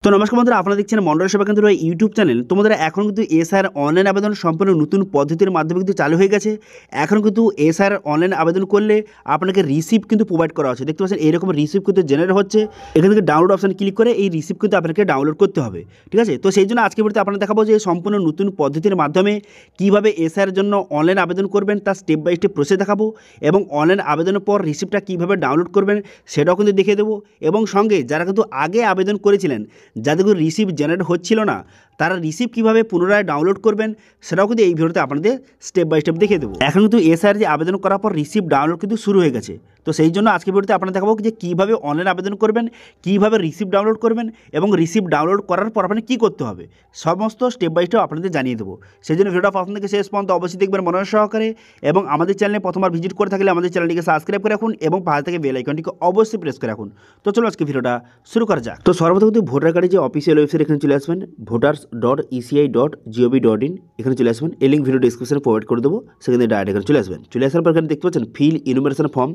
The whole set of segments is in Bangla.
তো নমস্কার বন্ধুরা, আপনারা দেখছেন মন্ডল সেবা কেন্দ্র ইউটিউব চ্যানেল। তোমাদের এখন কিন্তু এসআইআর অনলাইন আবেদন সম্পূর্ণ নতুন পদ্ধতির মাধ্যমে কিন্তু চালু হয়ে গেছে। এখন কিন্তু এসআইআর অনলাইন আবেদন করলে আপনাকে রিসিপ্ট কিন্তু প্রোভাইড করা হচ্ছে। দেখতে পাচ্ছেন এরকম রিসিপ্ট কিন্তু জেনারেট হচ্ছে। এখান থেকে ডাউনলোড অপশন ক্লিক করে এই রিসিপ্ট কিন্তু আপনাকে ডাউনলোড করতে হবে। ঠিক আছে, তো সেই জন্য আজকে ভিডিওতে আপনারা দেখাবো যে সম্পূর্ণ নতুন পদ্ধতির মাধ্যমে কীভাবে এসআইআর জন্য অনলাইন আবেদন করবেন তার স্টেপ বাই স্টেপ প্রসেস দেখাবো, এবং অনলাইন আবেদনের পর রিসিপ্টটা কীভাবে ডাউনলোড করবেন সেটাও কিন্তু দেখিয়ে দেবো। এবং সঙ্গে যারা কিন্তু আগে আবেদন করেছিলেন, যাদের কিন্তু রিসিপ্ট জেনারেট হচ্ছিল না, তারা রিসিপ্ট কীভাবে পুনরায় ডাউনলোড করবেন সেটাও কিন্তু এই ভিডিওতে আপনাদের স্টেপ বাই স্টেপ দেখিয়ে দেবো। এখন কিন্তু এসআইআর যে আবেদন করার পর রিসিপ্ট ডাউনলোড কিন্তু শুরু হয়ে গেছে। তো সেই জন্য আজকে ভিডিওতে আপনারা দেখাবো যে কীভাবে অনলাইন আবেদন করবেন, কীভাবে রিসিপ্ট ডাউনলোড করবেন, এবং রিসিপ্ট ডাউনলোড করার পর আপনি কী করতে হবে, সমস্ত স্টেপ বাই স্টেপ আপনাদের জানিয়ে দেবো। সেই জন্য ভিডিওটা প্রথম থেকে শেষ পর্যন্ত অবশ্যই দেখবেন মনোযোগ সহকারে, এবং আমাদের চ্যানেলে প্রথমবার ভিজিট করে থাকলে আমাদের চ্যানেলটিকে সাবস্ক্রাইব করে রাখুন এবং পাশে থেকে বেল আইকনটিকে অবশ্যই প্রেস করে রাখুন। তো চলো আজকে ভিডিওটা শুরু করা যাক। তো সর্বপ্রথম কিন্তু ভোটার কার্ডের যে অফিসিয়াল ওয়েবসাইট এখানে চলে আসবেন, voters.eci.gov.in, এখানে চলে আসবেন। এই লিঙ্ক ভিডিও ডিসক্রিপশনে প্রোভাইড করে দেবো, সেখানে ডাইরেক্ট এখানে চলে আসবেন। চলে আসার পর এখানে দেখতে পাচ্ছেন ফিল ইনুমারেশন ফর্ম,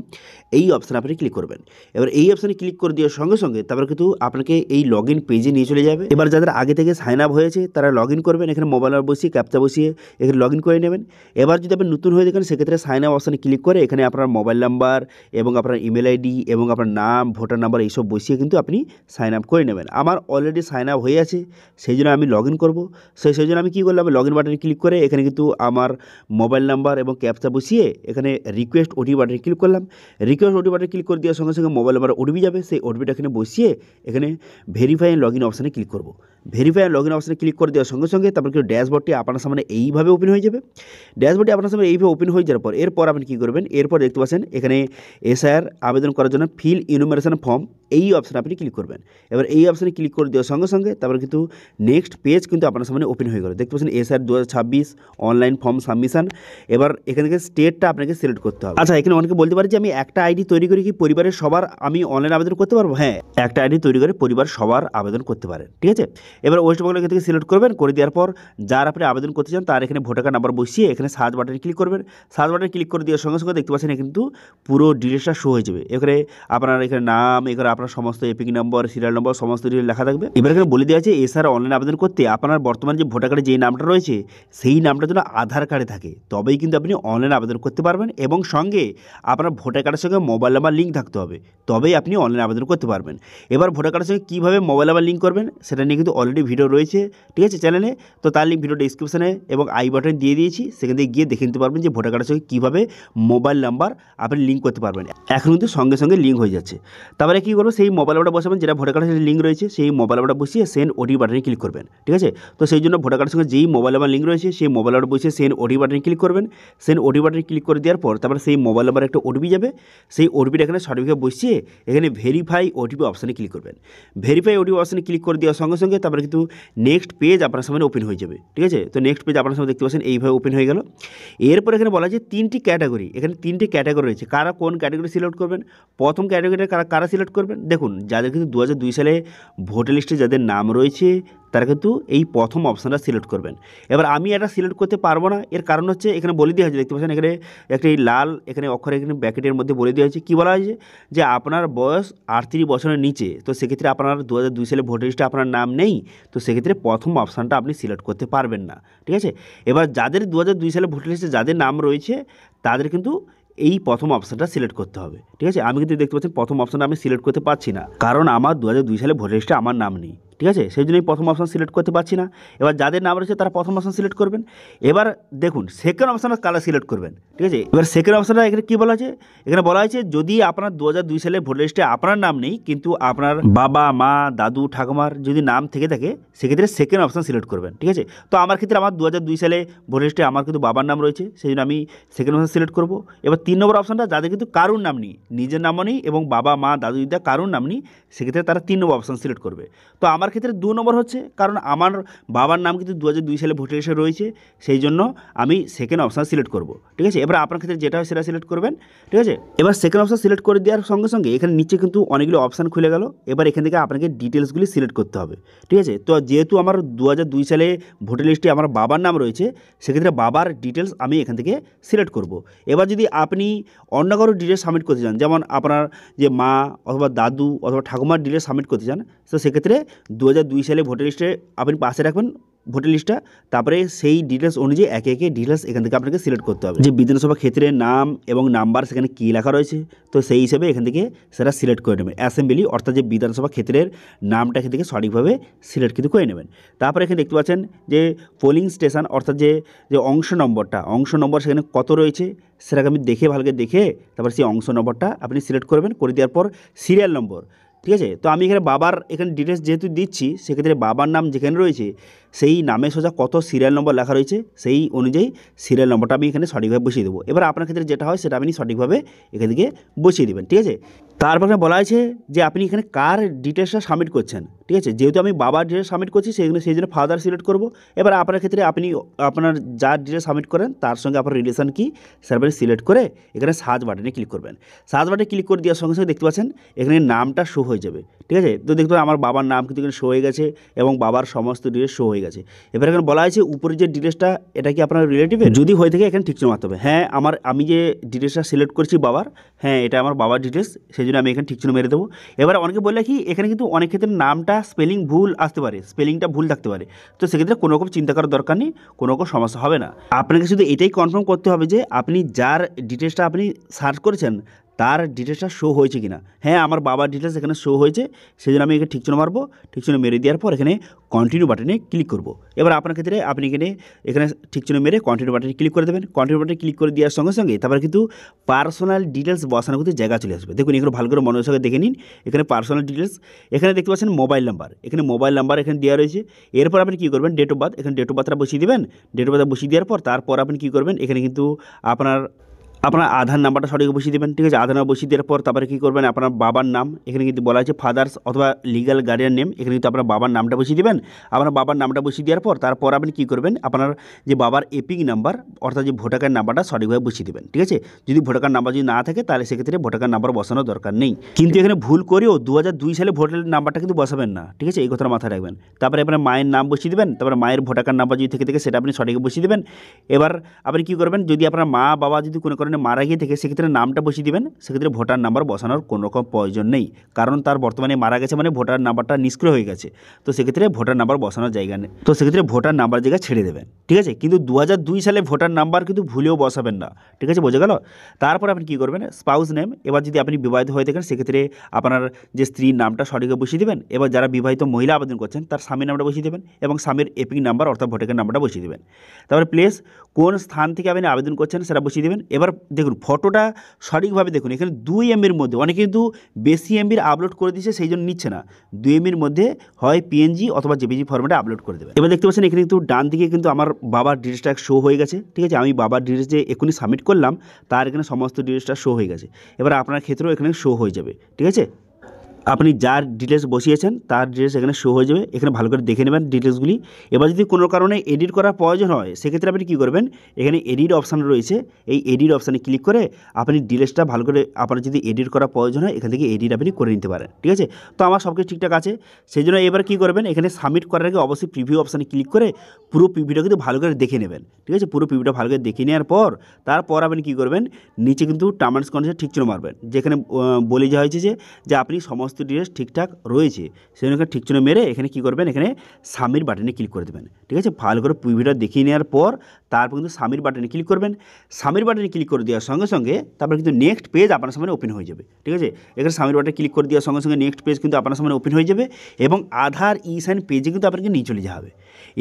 এই অপশানে আপনি ক্লিক করবেন। এবার এই অপশানে ক্লিক করে দেওয়ার সঙ্গে সঙ্গে তারপর কিন্তু আপনাকে এই লগ ইন পেজে নিয়ে চলে যাবে। এবার যাদের আগে থেকে সাইন আপ হয়েছে তারা লগ ইন করবেন, এখানে মোবাইল নাম্বার বসিয়ে ক্যাপচা বসিয়ে এখানে লগ ইন করে নেবেন। এবার যদি আপনি নতুন হয়ে দেখেন সেক্ষেত্রে সাইন আপ অপশানে ক্লিক করে এখানে আপনার মোবাইল নাম্বার এবং আপনার ইমেল আইডি এবং আপনার নাম, ভোটার নাম্বার এইসব বসিয়ে কিন্তু আপনি সাইন আপ করে নেবেন। আমার অলরেডি সাইন আপ হয়ে আছে, সেই জন্য আমি লগ ইন করবো। সেই জন্য আমি কী করলাম, লগ ইন বাটনে ক্লিক করে এখানে কিন্তু আমার মোবাইল নাম্বার এবং ক্যাপচা বসিয়ে এখানে রিকোয়েস্ট ওটিপি বাটনে ক্লিক করলাম। রিকোয়েস্ট ওটিপি বাটনে ক্লিক করে দেওয়ার সঙ্গে সঙ্গে মোবাইল নাম্বার ওটিপি যাবে, সেই ওটিপিটা এখানে বসিয়ে এখানে ভেরিফাই অ্যান্ড লগ ইন অপশানে ক্লিক করবো। ভেরিফাই অ্যান্ড লগ ইন অপশানে ক্লিক করে দেওয়ার সঙ্গে সঙ্গে তারপর কিন্তু ড্যাশবোর্ডটি আপনার সামনে এইভাবে ওপেন হয়ে যাবে। ড্যাশবোর্ডটি আপনার সামনে এইভাবে ওপেন হয়ে যাওয়ার পর এরপর আপনি কী করবেন, এরপর দেখতে পাচ্ছেন এখানে এসআইআর আবেদন করার জন্য ফিল ইনুমারেশন ফর্ম, এই অপশানে আপনি ক্লিক করবেন। এবার এই অপশানে ক্লিক করে দেওয়ার সঙ্গে সঙ্গে তারপর কিন্তু নেক্সট পেজ কিন্তু আপনার সামনে ওপেন হয়ে গেল। দেখতে পাচ্ছেন এসআইআর 2026 অনলাইন ফর্ম সাবমিশন। এবার এখান থেকে স্টেটটা আপনাকে সিলেক্ট করতে হবে। আচ্ছা, এখানে অনেকে বলতে পারে যে আমি একটা আইডি তৈরি করে কি পরিবারের সবার আমি অনলাইন আবেদন করতে পারবো? হ্যাঁ, একটা আইডি তৈরি করে পরিবার সবার আবেদন করতে পারেন। ঠিক আছে, এবার ওয়েস্ট বেঙ্গল এখান থেকে সিলেক্ট করবেন। করে দেওয়ার পর যার আপনি আবেদন করতে চান তার এখানে ভোটার কার্ড নাম্বার বসিয়ে এখানে সার্চ বাটনে ক্লিক করবেন। সার্চ বাটনে ক্লিক করে দেওয়ার সঙ্গে সঙ্গে দেখতে পাচ্ছেন কিন্তু পুরো ডিটেলসটা শো হয়ে যাবে। এখানে আপনার এখানে নাম, এখানে আপনার সমস্ত এপিক নম্বর, সিরিয়াল নম্বর সমস্ত ডিটেল লেখা থাকবে। এবার এখানে বলে দেওয়া আছে এসআর অনলাইন আবেদন করতে আপনার বর্তমানে যে ভোটার কার্ডে যেই নামটা রয়েছে সেই নামটা যেন আধার কার্ডে থাকে, তবেই কিন্তু আপনি অনলাইন আবেদন করতে পারবেন, এবং সঙ্গে আপনার ভোটার কার্ডের সঙ্গে মোবাইল নাম্বার লিঙ্ক থাকতে হবে, তবেই আপনি অনলাইন আবেদন করতে পারবেন। এবার ভোটার কার্ডের সঙ্গে কীভাবে মোবাইল নাম্বার লিঙ্ক করবেন সেটা নিয়ে কিন্তু অলরেডি ভিডিও রয়েছে, ঠিক আছে, চ্যানেলে। তো তার লিঙ্ক ভিডিও ডিসক্রিপশনে এবং আই বাটনে দিয়ে দিয়েছি, সেখান থেকে গিয়ে দেখে নিতে পারবেন যে ভোটার কার্ডের সঙ্গে কীভাবে মোবাইল নাম্বার আপনি লিঙ্ক করতে পারবেন। এখন কিন্তু সঙ্গে সঙ্গে লিঙ্ক হয়ে যাচ্ছে। তারপরে কী করবো, সেই মোবাইল নাম্বারটা বসাবেন যেটা ভোটার কার্ডের সাথে লিঙ্ক রয়েছে, সেই মোবাইল নাম্বারটা বসিয়ে সেন্ড ওটিপি বাটনে ক্লিক করবেন। ঠিক আছে, তো সেই জন্য ভোটার কার্ডের সঙ্গে যেই মোবাইল নাম্বার লিঙ্ক রয়েছে সেই মোবাইল নাম্বার বসিয়ে সেন্ড ওটিপি বাটনে ক্লিক করবেন। সেন্ড ওটিপি বাটনে ক্লিক করে দেওয়ার পর তারপরে সেই মোবাইল নাম্বার একটা ওটিপি যাবে, সেই ওটিপিটা এখানে সার্টিফিকেট বসিয়ে এখানে ভেরিফাই ওটিপি অপশানে ক্লিক করবেন। ভেরিফাই ওটিপি অপশানে ক্লিক করে দেওয়ার সঙ্গে সঙ্গে তারপরে কিন্তু নেক্সট পেজ আপনার সামনে ওপেন হয়ে যাবে। ঠিক আছে, তো নেক্সট পেজ আপনার সামনে দেখতে পাচ্ছেন এইভাবে ওপেন হয়ে গেল। এরপর এখানে বলা আছে তিনটি ক্যাটাগরি, এখানে তিনটি ক্যাটাগরি রয়েছে। কারা কোন ক্যাটাগরি সিলেক্ট করবেন? প্রথম ক্যাটাগরিটা কারা সিলেক্ট করবেন? দেখুন, যাদের কিন্তু 2002 সালে ভোটার লিস্টে যাদের নাম রয়েছে তারা কিন্তু এই প্রথম অপশানটা সিলেক্ট করবেন। এবার আমি এটা সিলেক্ট করতে পারবো না, এর কারণ হচ্ছে এখানে বলে দেওয়া হয়েছে, দেখতে পাচ্ছেন এখানে একটি লাল এখানে অক্ষরে এখানে ব্র্যাকেটের মধ্যে বলে দেওয়া হয়েছে, কী বলা হয়েছে যে আপনার বয়স 38 বছরের নিচে, তো সেক্ষেত্রে আপনার 2002 সালে ভোটার লিস্টে আপনার নাম নেই, তো সেক্ষেত্রে প্রথম অপশানটা আপনি সিলেক্ট করতে পারবেন না। ঠিক আছে, এবার যাদের 2002 সালে ভোটার লিস্টে যাদের নাম রয়েছে তাদের কিন্তু এই প্রথম অপশানটা সিলেক্ট করতে হবে। ঠিক আছে, আমি কিন্তু দেখতে পাচ্ছেন প্রথম অপশানটা আমি সিলেক্ট করতে পারছি না, কারণ আমার 2002 সালে ভোটার লিস্টে আমার নাম নেই। ঠিক আছে, সেই জন্যই প্রথম অপশান সিলেক্ট করতে পারছি না। এবার যাদের নাম রয়েছে তারা প্রথম অপশান সিলেক্ট করবেন। এবার দেখুন সেকেন্ড অপশানটা কালার সিলেক্ট করবেন। ঠিক আছে, এবার সেকেন্ড অপশানটা এখানে কী বলা আছে, এখানে বলা হয়েছে যদি আপনার 2002 সালে ভোটার লিস্টে আপনার নাম নেই কিন্তু আপনার বাবা, মা, দাদু, ঠাকুমার যদি নাম থেকে থাকে সেক্ষেত্রে সেকেন্ড অপশান সিলেক্ট করবেন। ঠিক আছে, তো আমার ক্ষেত্রে আমার 2002 সালে ভোটার লিস্টে আমার কিন্তু বাবার নাম রয়েছে, সেই জন্য আমি সেকেন্ড অপশান সিলেক্ট করবো। এবার 3 নম্বর অপশানটা যাদের কিন্তু কারুর নাম নেই, নিজের নামও নেই এবং বাবা, মা, দাদু, দিদা কারুর নাম নেই, সেক্ষেত্রে তারা 3 নম্বর অপশান সিলেক্ট করবে। তো আমার ক্ষেত্রে 2 নম্বর হচ্ছে, কারণ আমার বাবার নাম কিন্তু 2002 সালে ভোটার লিস্টে রয়েছে, সেই জন্য আমি সেকেন্ড অপশান সিলেক্ট করব। ঠিক আছে, এবার আপনার ক্ষেত্রে যেটা হয় সেটা সিলেক্ট করবেন। ঠিক আছে, এবার সেকেন্ড অপশান সিলেক্ট করে দেওয়ার সঙ্গে সঙ্গে এখানে নিচে কিন্তু অনেকগুলো অপশান খুলে গেল। এবার এখান থেকে আপনাকে ডিটেলসগুলি সিলেক্ট করতে হবে। ঠিক আছে, তো যেহেতু আমার 2002 সালে ভোটার লিস্টে আমার বাবার নাম রয়েছে, সেক্ষেত্রে বাবার ডিটেলস আমি এখান থেকে সিলেক্ট করব। এবার যদি আপনি অন্য কারো ডিটেলস সাবমিট করতে চান, যেমন আপনার যে মা অথবা দাদু অথবা ঠাকুমার ডিটেলস সাবমিট করতে চান, তো সেক্ষেত্রে 2002 সালে ভোটার লিস্টে আপনি পাশে রাখবেন ভোটার লিস্টটা, তারপরে সেই ডিটেলস অনুযায়ী একে একে ডিটেলস এখান থেকে আপনাকে সিলেক্ট করতে হবে যে বিধানসভা ক্ষেত্রের নাম এবং নাম্বার সেখানে কী লেখা রয়েছে, তো সেই হিসেবে এখান থেকে সেটা সিলেক্ট করে নেবেন। অ্যাসেম্বলি অর্থাৎ যে বিধানসভা ক্ষেত্রের নামটা এখান থেকে সঠিকভাবে সিলেক্ট কিন্তু করে নেবেন। তারপরে এখানে দেখতে পাচ্ছেন যে পোলিং স্টেশন অর্থাৎ যে যে অংশ নম্বর সেখানে কত রয়েছে সেটাকে আমি দেখে ভালো করে দেখে তারপর সেই অংশ নম্বরটা আপনি সিলেক্ট করবেন। করে দেওয়ার পর সিরিয়াল নম্বর, ঠিক আছে। তো আমি এখানে বাবার এখানে ডিটেলস যেহেতু দিচ্ছি, সেক্ষেত্রে বাবার নাম যেখানে রয়েছে সেই নামে সোজা কত সিরিয়াল নম্বর লেখা রয়েছে সেই অনুযায়ী সিরিয়াল নম্বরটা আমি এখানে সঠিকভাবে বসিয়ে দেবো। এবার আপনার ক্ষেত্রে যেটা হয় সেটা আপনি সঠিকভাবে এখান থেকে বসিয়ে দেবেন, ঠিক আছে। তারপর বলা আছে যে আপনি এখানে কার ডিটেলসটা সাবমিট করছেন, ঠিক আছে। যেহেতু আমি বাবার ডিটেলস সাবমিট করছি সেই জন্য ফাদার সিলেক্ট করব। এবার আপনার ক্ষেত্রে আপনি আপনার যার ডিটেলস সাবমিট করেন তার সঙ্গে আপনার রিলেশন কী সেটা আপনি সিলেক্ট করে এখানে সার্চ বাটনে ক্লিক করবেন। সার্চ বাটনে ক্লিক করে দেওয়ার সঙ্গে সঙ্গে দেখতে পাচ্ছেন এখানে নামটা শো হয়ে যাবে, ঠিক আছে। তো দেখতে পাবেন আমার বাবার নাম কিন্তু এখানে শো হয়ে গেছে এবং বাবার সমস্ত ডিটেলস শো হয়ে গেছে। এবার এখানে বলা আছে উপরে যে ডিটেলসটা এটা কি আপনার রিলেটিভের, যদি হয়ে থাকে এখানে ঠিক চিহ্ন মারতে হবে। হ্যাঁ আমি যে ডিটেলসটা সিলেক্ট করছি বাবার, হ্যাঁ এটা আমার বাবার ডিটেলস, সেই জন্য আমি এখানে ঠিক চিহ্ন মেরে দেবো। এবার অনেকে বললে কি এখানে কিন্তু অনেক ক্ষেত্রে নামটা স্পেলিং ভুল আসতে পারে, স্পেলিংটা ভুল থাকতে পারে, তো সেক্ষেত্রে কোনো রকম চিন্তা করার দরকার নেই, কোনো রকম সমস্যা হবে না। আপনাকে শুধু এটাই কনফার্ম করতে হবে যে আপনি যার ডিটেলসটা আপনি সার্চ করেছেন তার ডিটেলসটা শো হয়েছে কিনা। হ্যাঁ আমার বাবার ডিটেলস এখানে শো হয়েছে, সেই জন্য আমি এখানে ঠিক চিহ্ন মারবো। ঠিক চিহ্ন মেরে দেওয়ার পর এখানে কন্টিনিউ বাটনে ক্লিক করব। এবার আপনার ক্ষেত্রে আপনি এখানে ঠিক চিহ্ন মেরে কন্টিনিউ বাটনে ক্লিক করে দেবেন। কন্টিনিউ বাটনে ক্লিক করে দেওয়ার সঙ্গে সঙ্গে তারপর কিন্তু পার্সোনাল ডিটেলস বসানোর কিন্তু জায়গা চলে আসবে। দেখুন এখানে ভালো করে মনোযোগ সঙ্গে দেখে নিন। এখানে পার্সোনাল ডিটেলস, এখানে দেখতে পাচ্ছেন মোবাইল নাম্বার, এখানে মোবাইল নাম্বার এখানে দেওয়া রয়েছে। এরপর আপনি কী করবেন ডেট অফ বার্থ, এখানে ডেট অফ বার্থটা বসিয়ে দেবেন। ডেট অফ বার্থ বসিয়ে দেওয়ার পর তারপর আপনি কী করবেন এখানে কিন্তু আপনার আধার নাম্বারটা সঠিক বসিয়ে দেবেন, ঠিক আছে। আধার নাম্বার বসিয়ে দেওয়ার পর তারপরে কী করবেন আপনার বাবার নাম, এখানে কিন্তু বলা আছে ফাদার্স অথবা লিগাল গার্ডিয়ান নেম, এখানে কিন্তু আপনার বাবার নামটা বসিয়ে দেবেন। আপনার বাবার নামটা বসিয়ে দেওয়ার পর তারপর আপনি কী করবেন আপনার যে বাবার এপিক নাম্বার অর্থাৎ যে ভোটার কার্ড নাম্বারটা সঠিকভাবে বসিয়ে দেবেন, ঠিক আছে। যদি ভোটার কার্ড নাম্বার যদি না থাকে তাহলে সেক্ষেত্রে ভোটার কার্ড নাম্বার বসানোর দরকার নেই। কিন্তু এখানে ভুল করেও 2002 সালে ভোটার নাম্বারটা কিন্তু বসাবেন না, ঠিক আছে, এই কথাটা মাথায় রাখবেন। তারপরে আপনার মায়ের নাম বসিয়ে দেবেন, তারপরে মায়ের ভোটার কার্ড নাম্বার যদি থেকে সেটা আপনি সঠিক বসিয়ে দেবেন। এবার আপনি কী করবেন যদি আপনার মা বাবা যদি কোনো কারণে মারা গিয়ে থেকে সেক্ষেত্রে নামটা বসিয়ে দেবেন। সেক্ষেত্রে ভোটার নাম্বার বসানোর কোনো রকম প্রয়োজন নেই, কারণ তার বর্তমানে মারা গেছে মানে ভোটার নাম্বারটা নিষ্ক্রিয় হয়ে গেছে, তো সেক্ষেত্রে ভোটার নাম্বার বসানোর জায়গা নেই, তো সেক্ষেত্রে ভোটার নাম্বার জায়গা ছেড়ে দেবেন, ঠিক আছে। কিন্তু 2002 সালে ভোটার নাম্বার কিন্তু ভুলেও বসাবেন না, ঠিক আছে, বোঝা গেল। তারপর আপনি কী করবেন স্পাউস নেম, এবার যদি আপনি বিবাহিত হয়ে থাকেন সেক্ষেত্রে আপনার যে স্ত্রীর নামটা সঠিকভাবে বসিয়ে দেবেন। এবার যারা বিবাহিত মহিলা আবেদন করছেন তার স্বামীর নামটা বসিয়ে দেবেন এবং স্বামীর এপিক নাম্বার অর্থাৎ ভোটার কার্ড নাম্বারটা বসিয়ে দেবেন। তারপরে প্লেস কোন স্থান থেকে আপনি আবেদন করছেন সেটা বসিয়ে দেবেন। এবার দেখুন ফটোটা সঠিকভাবে দেখুন, এখানে 2 MBর মধ্যে, অনেকে কিন্তু বেশি MBর আপলোড করে দিচ্ছে সেই জন্য নিচ্ছে না। 2 MBর মধ্যে হয় পিএনজি অথবা জেপিজি ফরম্যাটে আপলোড করে দেবেন। এবার দেখতে পাচ্ছেন এখানে কিন্তু ডান দিকে কিন্তু আমার বাবার ডিটেলসটা শো হয়ে গেছে, ঠিক আছে। আমি বাবার ডিটেলস যে এখনই সাবমিট করলাম তার এখানে সমস্ত ডিটেলসটা শো হয়ে গেছে। এবার আপনার ক্ষেত্রেও এখানে শো হয়ে যাবে, ঠিক আছে। আপনি যার ডিটেলস বসিয়েছেন তার ডিটেলস এখানে শো হয়ে যাবে, এখানে ভালো করে দেখে নেবেন ডিটেলসগুলি। এবার যদি কোনো কারণে এডিট করার প্রয়োজন হয় সেক্ষেত্রে আপনি কী করবেন এখানে এডিট অপশান রয়েছে, এই এডিট অপশানে ক্লিক করে আপনি ডিটেলসটা ভালো করে আপনার যদি এডিট করার প্রয়োজন হয় এখান থেকে এডিট আপনি করে নিতে পারেন, ঠিক আছে। তো আমার সব কিছু ঠিকঠাক আছে, সেই জন্য এবার কী করবেন এখানে সাবমিট করার আগে অবশ্যই প্রিভিউ অপশানে ক্লিক করে পুরো প্রিভিউটা কিন্তু ভালো করে দেখে নেবেন, ঠিক আছে। পুরো প্রিভিউটা ভালো করে দেখে নেওয়ার পর তারপর আপনি কী করবেন নিচে কিন্তু টার্মস অ্যান্ড কন্ডিশন ঠিক চিহ্ন মারবেন, যেখানে বলে যাওয়া হয়েছে যে আপনি সমস্ত ডিটেলস ঠিকঠাক রয়েছে, সেজন্য ঠিক চিহ্ন মেরে এখানে কী করবেন এখানে সাবমিট বাটনে ক্লিক করে দেবেন, ঠিক আছে। ভালো করে প্রিভিউটা দেখিয়ে নেওয়ার পর তারপর কিন্তু সাবমিট বাটনে ক্লিক করবেন। সাবমিট বাটনে ক্লিক করে দেওয়ার সঙ্গে সঙ্গে তারপর কিন্তু নেক্সট পেজ আপনার সামনে ওপেন হয়ে যাবে, ঠিক আছে। এখানে সাবমিট বাটনে ক্লিক করে দেওয়ার সঙ্গে সঙ্গে নেক্সট পেজ কিন্তু আপনার সামনে ওপেন হয়ে যাবে এবং আধার সাইন পেজে কিন্তু আপনাকে নিয়ে চলে যাবে।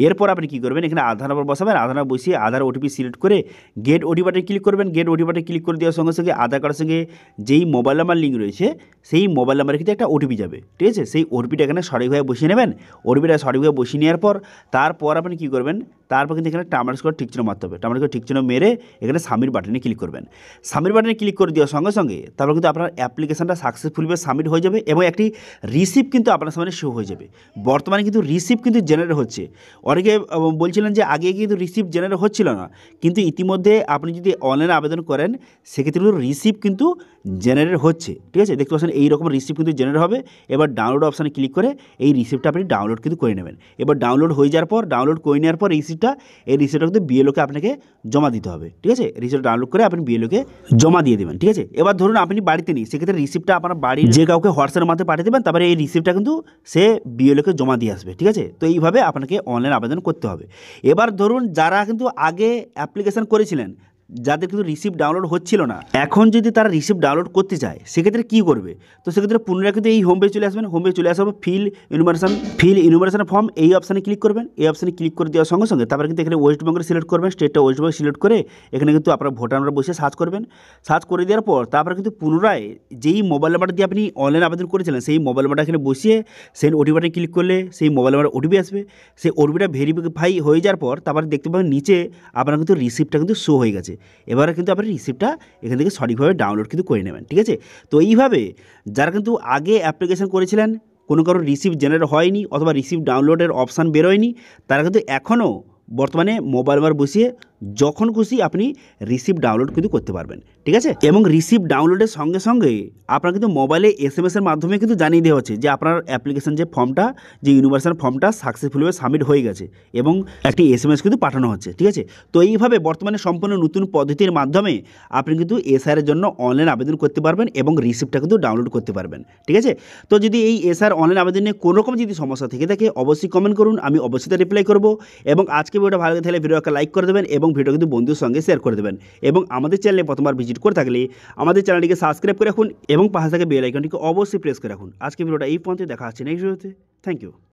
এরপর আপনি কী করবেন এখানে আধার নাম্বার বসাবেন, আধার নাম্বার বসিয়ে আধার ওটিপি সিলেক্ট করে গেট ওটিপি বাটনে ক্লিক করবেন। গেট ওটিপি বাটনে ক্লিক করে দেওয়ার সঙ্গে সঙ্গে আধার কার্ডের সঙ্গে যেই মোবাইল নাম্বার লিঙ্ক রয়েছে সেই মোবাইল নাম্বারে কিন্তু একটা ওটিপি যাবে, ঠিক আছে। সেই ওটিপিটা এখানে সঠিকভাবে বসিয়ে নেবেন। ওটিপিটা সঠিকভাবে বসিয়ে নেওয়ার তারপর আপনি কী করবেন তারপর কিন্তু এখানে টার্মিনেট করে ঠিক চিহ্ন মারতে হবে। টার্মিনেট করে ঠিক চিহ্ন মেরে এখানে সাবমিট বাটনে ক্লিক করবেন। সাবমিট বাটনে ক্লিক করে দেওয়ার সঙ্গে সঙ্গে তারপর কিন্তু আপনার অ্যাপ্লিকেশনটা সাকসেসফুলভাবে সাবমিট হয়ে যাবে এবং একটি রিসিপ্ট কিন্তু আপনার সামনে শো হয়ে যাবে। বর্তমানে কিন্তু রিসিপ্ট কিন্তু জেনারেট হচ্ছে। অনেকে বলছিলেন যে আগে কিন্তু রিসিপ্ট জেনারেট হচ্ছিল না, কিন্তু ইতিমধ্যে আপনি যদি অনলাইনে আবেদন করেন সেক্ষেত্রে কিন্তু রিসিপ্ট কিন্তু জেনারেট হচ্ছে, ঠিক আছে। দেখতে পাচ্ছেন এইরকম রিসিপ্ট কিন্তু জেনারেট হবে। এবার ডাউনলোড অপশানে ক্লিক করে এই রিসিপ্টটা আপনি ডাউনলোড কিন্তু করে নেবেন। এবার ডাউনলোড হয়ে যাওয়ার পর ডাউনলোড করে নেওয়ার পর এই রিসিপ্টটা রিসিপ্টটা, এই রিসিপ্টটা কিন্তু বিএলওকে আপনাকে জমা দিতে হবে, ঠিক আছে। রিসিপ্ট ডাউনলোড করে আপনি বিএলওকে জমা দিয়ে দেবেন, ঠিক আছে। এবার ধরুন আপনি বাড়িতে নেই, সেক্ষেত্রে রিসিপ্টটা আপনার বাড়ির যে কাউকে হোয়াটসঅ্যাপের মাধ্যমে পাঠিয়ে দেবেন, তারপরে এই রিসিপ্টটা কিন্তু সে বিএলওকে জমা দিয়ে আসবে, ঠিক আছে। তো এইভাবে আপনাকে অনলাইন আবেদন করতে হবে। এবার ধরুন যারা কিন্তু আগে অ্যাপ্লিকেশন করেছিলেন, যাদের কিন্তু রিসিপ্ট ডাউনলোড হচ্ছিল না, এখন যদি তারা রিসিপ্ট ডাউনলোড করতে চায় সেক্ষেত্রে কী করবে? তো সেক্ষেত্রে পুনরায় কিন্তু এই হোম পেজ চলে আসবেন। হোম পেজ চলে আসার পর ফিল ইনুমারেশন ফর্ম এই অপশানে ক্লিক করবেন। এই অপশানে ক্লিক করে দেওয়ার সঙ্গে সঙ্গে তারপরে কিন্তু এখানে ওয়েস্ট বেঙ্গল সিলেক্ট করবেন, স্টেটটা ওয়েস্ট বেঙ্গল সিলেক্ট করে এখানে কিন্তু আপনার ভোটার নাম্বার বসে সার্চ করবেন। সার্চ করে দেওয়ার পর তারপরে কিন্তু পুনরায় যেই মোবাইল নাম্বারটা দিয়ে আপনি অনলাইন আবেদন করেছিলেন সেই মোবাইল নাম্বারটা এখানে বসিয়ে সেন্ড ওটিপি বাটনে ক্লিক করলে সেই মোবাইল নাম্বার ওটিপি আসবে। সেই ওটিপিটা ভেরিফাই হয়ে যাওয়ার পর তারপরে দেখতে পাবেন নিচে আপনার কিন্তু রিসিপ্টটা কিন্তু শো হয়ে গেছে। এবারে কিন্তু আপনি রিসিপ্টটা এখান থেকে সঠিকভাবে ডাউনলোড কিন্তু করে নেবেন, ঠিক আছে। তো এইভাবে যারা কিন্তু আগে অ্যাপ্লিকেশন করেছিলেন, কোনো কারো রিসিপ্ট জেনারেট হয়নি অথবা রিসিপ্ট ডাউনলোডের অপশান বেরোয়নি, তারা কিন্তু এখনও বর্তমানে মোবাইল নাম্বার বসিয়ে যখন খুশি আপনি রিসিপ্ট ডাউনলোড কিন্তু করতে পারবেন, ঠিক আছে। এবং রিসিপ্ট ডাউনলোডের সঙ্গে সঙ্গে আপনার কিন্তু মোবাইলে এসএমএসের মাধ্যমে কিন্তু জানিয়ে দেওয়া হচ্ছে যে আপনার অ্যাপ্লিকেশন যে ফর্মটা, যে ইউনিভার্সাল ফর্মটা সাকসেসফুলভাবে সাবমিট হয়ে গেছে এবং একটি এসএমএস কিন্তু পাঠানো হচ্ছে, ঠিক আছে। তো এইভাবে বর্তমানে সম্পূর্ণ নতুন পদ্ধতির মাধ্যমে আপনি কিন্তু এসআইয়ের জন্য অনলাইন আবেদন করতে পারবেন এবং রিসিপ্টটা কিন্তু ডাউনলোড করতে পারবেন, ঠিক আছে। তো যদি এই এসআইয়ের অনলাইন আবেদনে কোনো রকম যদি সমস্যা থেকে থাকে অবশ্যই কমেন্ট করুন, আমি অবশ্যই তা রিপ্লাই করব। এবং আজকে ভিডিওটা ভালো লাগে থাকলে ভিডিওকে লাইক করে দেবেন এবং ভিডিও কিন্তু বন্ধুর সঙ্গে শেয়ার করে দেবেন। এবং আমাদের চ্যানেলে প্রথমবার ভিজিট করে থাকলে আমাদের চ্যানেলটিকে সাবস্ক্রাইব করে রাখুন এবং পাশে থাকা বেল আইকনটিকে অবশ্যই প্রেস করে রাখুন। আজকে ভিডিওটা এই পর্যন্ত, দেখা হচ্ছে নেক্সট ভিডিওতে। Thank you.